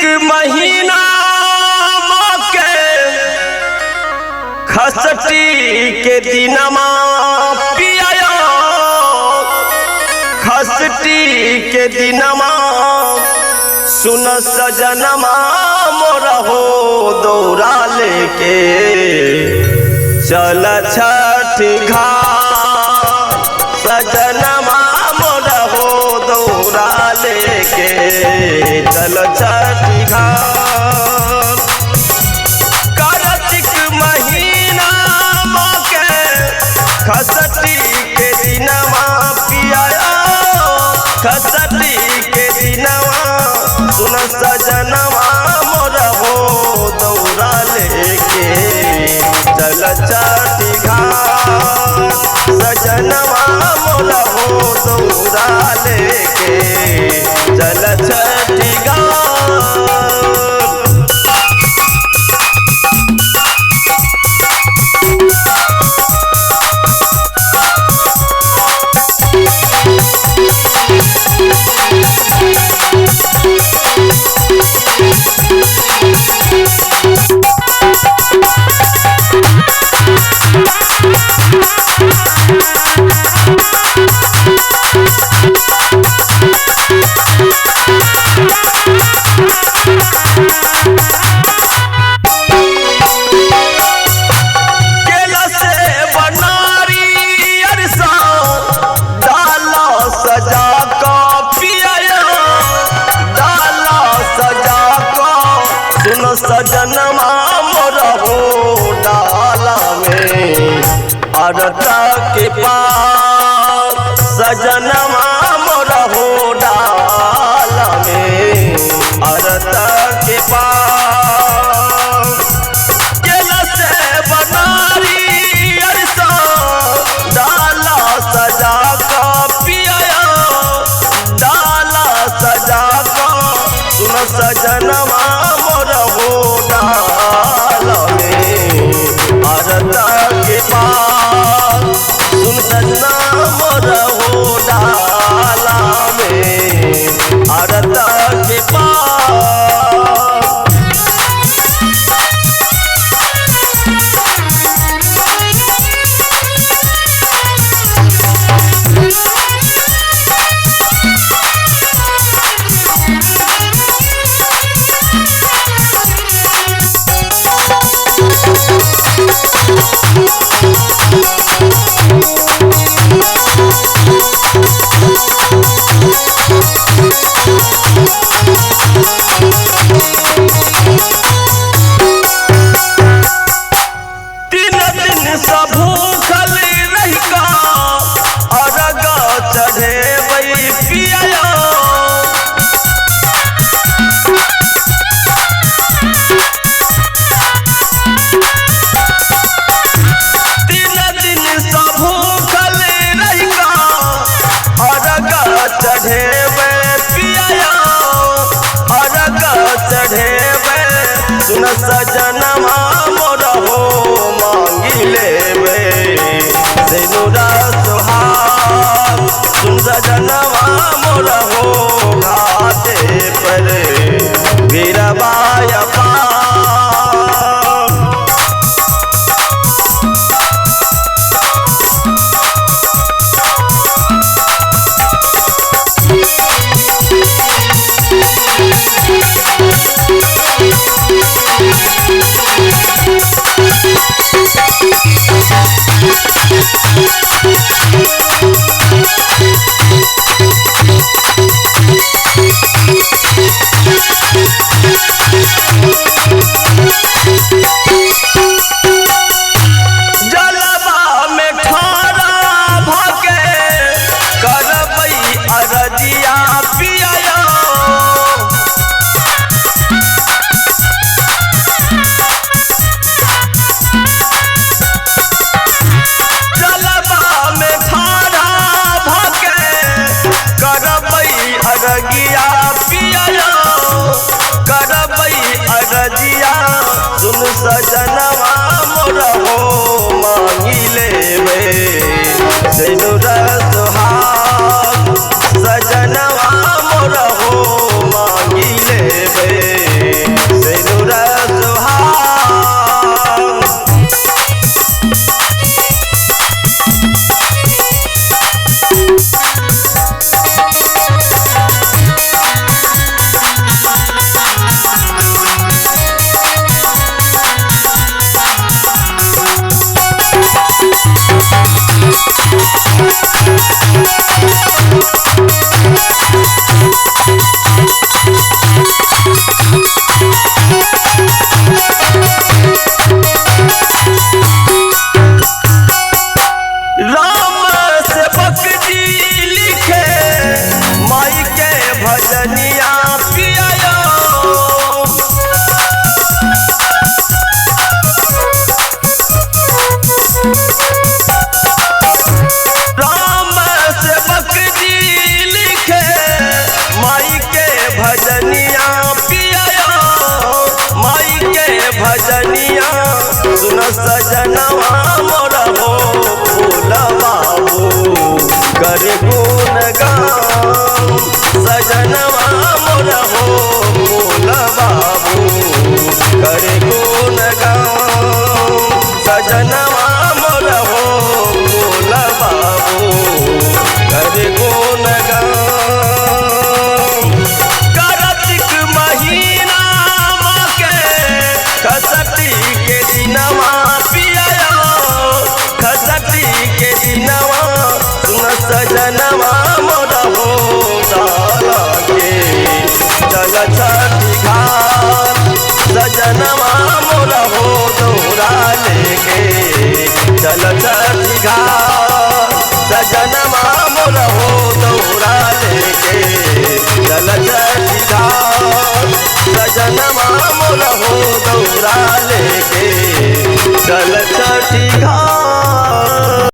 महीना के खसटी के दिनमा पिया खसटी के दिनमा सुन सजनमा मोरा हो दौरा लेके चल छठी घाट सजनमा मोरा हो दौरा लेके चल छठी घाट। कार्तिक महीना के खसटी के दिनमा पिया खसटी के दिनमा सुन सजनवा मोरा हो दौरा लेके चल छठी घाट सजनवा मोरा हो दौरा लेके चल छठी घाट। सजनमा मोरा हो डाला में अरता के पास सजनमा मोरा हो डाला में अरता के पास केला से बनारी अरसा डाला सजा का पिया डाला सजा का सुन सजनमा के पास सुन सजना मोरा हो डाला में अरता के पास। सुन सजनमा मोरा हो मांगी लेवे सेनुरा सुहाग सुन सजनमा मोरा हो घाटे पर वीरबाया सुन सजनवा मोरा हो मांगी लेवे सेनुरा सुहाग सजनवा मोरा हो मांगी लेवे सजनवा मोर हो भोला बाबू करे गुणगान सजनवा मोर हो भोला बाबू करे गुणगान सजनवा मोर हो भोला बाबू करे गुणगान कार्तिक महीना के खसटी के दिनवा पिया खसटी के दिनवा सुन सजनवा मोर हो डाला के चल छठी घाट सजनवा मोर हो दौड़ा लेके चल छठी घाट सजनवा मोर हो दौड़ा लेके चल छठी घाट सजनवा मोर हो दौड़ा लेके चल छठी घाट।